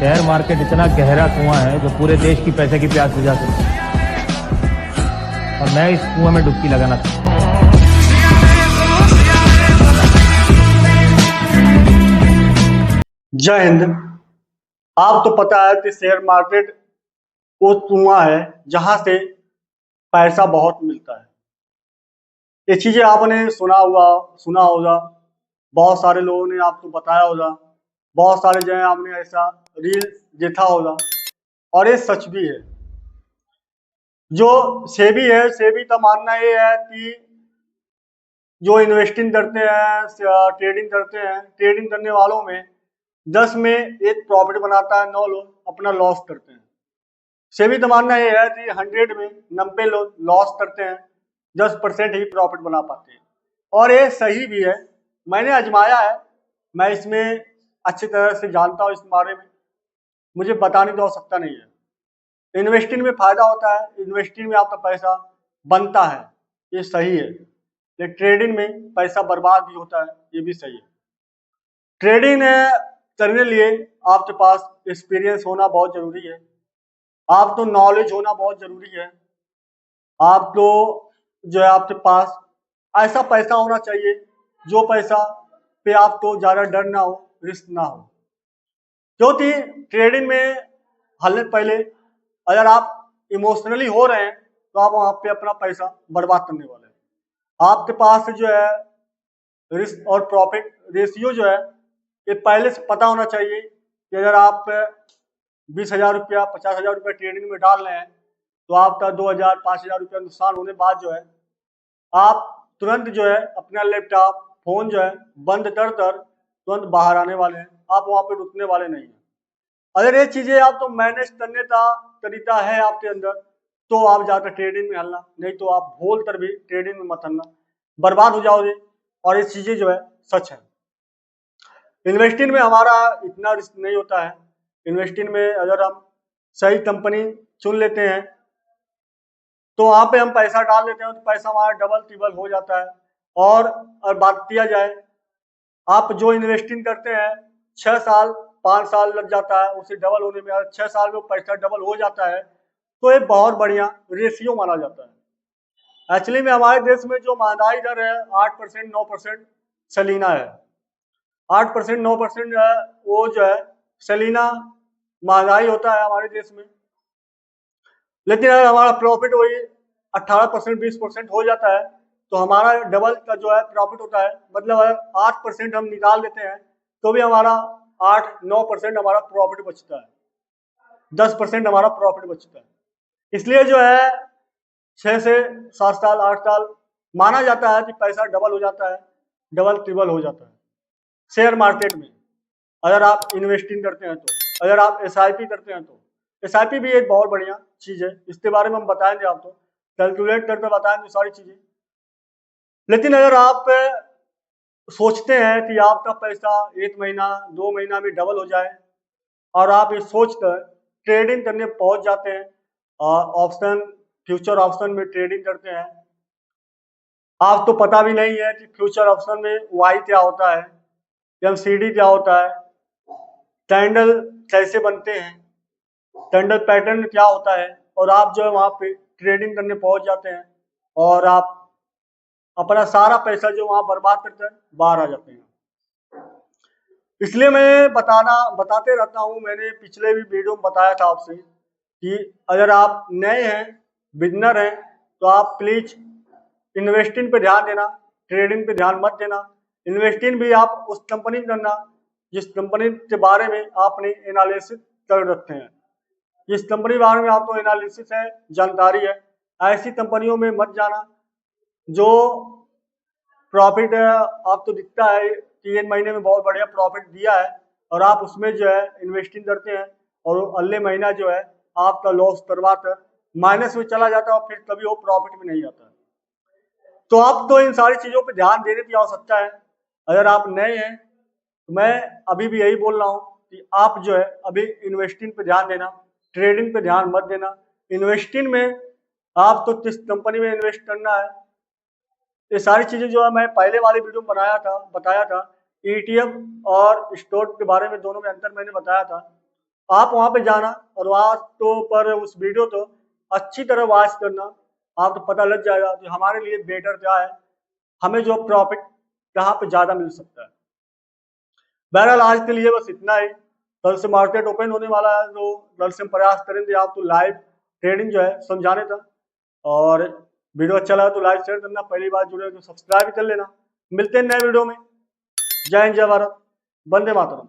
Share market इतना गहरा कुआं है जो पूरे देश की पैसे की प्यास बुझा सकता है, और मैं इस कुएं में डुबकी लगाना चाहता हूं। जय हिंद। आप तो पता है कि शेयर मार्केट वो कुआं है जहां से पैसा बहुत मिलता है। ये चीजें आपने सुना होगा, बहुत सारे लोगों ने आपको बताया होगा, बहुत सारे जो है आपने ऐसा रील देखा होगा, और ये सच भी है। जो सेबी है, सेबी का मानना ये है कि जो इन्वेस्टिंग करते हैं, ट्रेडिंग करते हैं, ट्रेडिंग करने वालों में 10 में एक प्रॉफिट बनाता है, 9 लोग अपना लॉस करते हैं। सेबी का मानना ये है कि 100 में 90 लोग लॉस करते हैं, 10% ही प्रॉफिट बना पाते हैं। और ये सही भी है, मैंने आजमाया है, मैं इसमें अच्छी तरह से जानता हूँ इस बारे में, मुझे बताने की आवश्यकता नहीं है। इन्वेस्टिंग में फायदा होता है, इन्वेस्टिंग में आपका पैसा बनता है, ये सही है। लेकिन ट्रेडिंग में पैसा बर्बाद भी होता है, ये भी सही है। ट्रेडिंग करने लिए आपके पास एक्सपीरियंस होना बहुत जरूरी है, आपको नॉलेज होना बहुत जरूरी है, आपको जो है आपके पास ऐसा पैसा होना चाहिए जो पैसा पे आपको ज्यादा डर ना हो, रिस्क ना हो। क्योंकि ट्रेडिंग में हालत पहले अगर आप इमोशनली हो रहे हैं तो आप वहां पे अपना पैसा बर्बाद करने वाले हैं। आपके पास जो है रिस्क और प्रॉफिट रेशियो जो है ये पहले से पता होना चाहिए कि अगर आप 20,000 रुपया 50,000 रुपया ट्रेडिंग में डाल रहे हैं तो आपका 2,000 5,000 रुपया नुकसान होने बाद जो है आप तुरंत जो है अपना लैपटॉप फोन जो है बंद कर तुरंत बाहर आने वाले हैं, आप वहां पे रुकने वाले नहीं हैं। अगर ये चीजें आप तो मैनेज करने का तरीका है आपके अंदर तो आप ज्यादा ट्रेडिंग में हलना, नहीं तो आप भूल कर भी ट्रेडिंग में मत हलना, बर्बाद हो जाओगे। और ये चीजें जो है सच है। इन्वेस्टिंग में हमारा इतना रिस्क नहीं होता है। इन्वेस्टिंग में अगर हम सही कंपनी चुन लेते हैं तो वहां पे हम पैसा डाल देते हैं तो पैसा हमारा डबल ट्रिपल हो जाता है। और बात किया जाए, आप जो इन्वेस्टिंग करते हैं 6 साल 5 साल लग जाता है उसे डबल होने में, अगर 6 साल में पैसा डबल हो जाता है तो ये बहुत बढ़िया रेशियो माना जाता है। एक्चुअली में हमारे देश में जो महंगाई दर है 8% 9% सलीना है। 8% 9% वो जो है सलीना महंगाई होता है हमारे देश में। लेकिन अगर हमारा प्रॉफिट वही 18% 20% हो जाता है तो हमारा डबल का जो है प्रॉफिट होता है। मतलब अगर 8% हम निकाल देते हैं तो भी हमारा 8-9% हमारा प्रॉफिट बचता है, 10% हमारा प्रॉफिट बचता है। इसलिए जो है 6 से 7 साल 8 साल माना जाता है कि पैसा डबल हो जाता है, डबल ट्रिपल हो जाता है। शेयर मार्केट में अगर आप इन्वेस्टिंग करते हैं तो, अगर आप SIP करते हैं तो SIP भी एक बहुत बढ़िया चीज है, इसके बारे में हम बताएंगे आपको, कैलकुलेट करके बताएंगे सारी चीजें। लेकिन अगर आप सोचते हैं कि आपका पैसा 1 महीना 2 महीना में डबल हो जाए और आप ये सोचकर ट्रेडिंग करने पहुंच जाते हैं, ऑप्शन फ्यूचर ऑप्शन में ट्रेडिंग करते हैं, आपको तो पता भी नहीं है कि फ्यूचर ऑप्शन में वाई क्या होता है, MCD क्या होता है, कैंडल कैसे बनते हैं, कैंडल पैटर्न क्या होता है, और आप जो है वहां पे ट्रेडिंग करने पहुंच जाते हैं और आप अपना सारा पैसा जो वहां बर्बाद करते हैं बाहर आ जाते हैं। इसलिए मैं बताते रहता हूं, मैंने पिछले भी वीडियो में बताया था आपसे कि अगर आप नए हैं, बिगनर हैं, तो आप प्लीज इन्वेस्टिंग पे ध्यान देना, ट्रेडिंग पे ध्यान मत देना। इन्वेस्टिंग भी आप उस कंपनी में करना जिस कंपनी के बारे में आपने एनालिसिस कर रखे हैं, जिस कंपनी के बारे में आपको एनालिसिस है, जानकारी है। ऐसी कंपनियों में मत जाना जो प्रॉफिट आपको दिखता है कि 1 महीने में बहुत बढ़िया प्रॉफिट दिया है और आप उसमें जो है इन्वेस्टिंग करते हैं और अगले महीना जो है आपका लॉस करवा कर माइनस में चला जाता है और फिर कभी वो प्रॉफिट में नहीं आता है। तो आप तो इन सारी चीजों पर ध्यान देने की आवश्यकता है। अगर आप नए हैं तो मैं अभी भी यही बोल रहा हूँ कि आप जो है अभी इन्वेस्टिंग पे ध्यान देना, ट्रेडिंग पे ध्यान मत देना। इन्वेस्टिंग में आपको किस कंपनी में इन्वेस्ट करना है, ये सारी चीजें जो है मैं पहले वाले वीडियो में बताया था। ETF और स्टॉक के बारे में दोनों में अंतर मैंने बताया था। आप वहां पे जाना और वहां तो पर उस वीडियो तो अच्छी तरह वॉच करना, आपको तो पता लग जाएगा कि हमारे लिए बेटर क्या है, हमें जो प्रॉफिट कहाँ पे ज्यादा मिल सकता है। बहरहाल आज के लिए बस इतना ही। कल से मार्केट ओपन होने वाला है, तो कल से हम प्रयास करेंगे आपको लाइव ट्रेडिंग जो है समझाने का। और वीडियो अच्छा लगा तो लाइक शेयर करना, पहली बार जुड़े हो तो सब्सक्राइब कर लेना। मिलते हैं नए वीडियो में। जय हिंद, जय भारत, वंदे मातरम।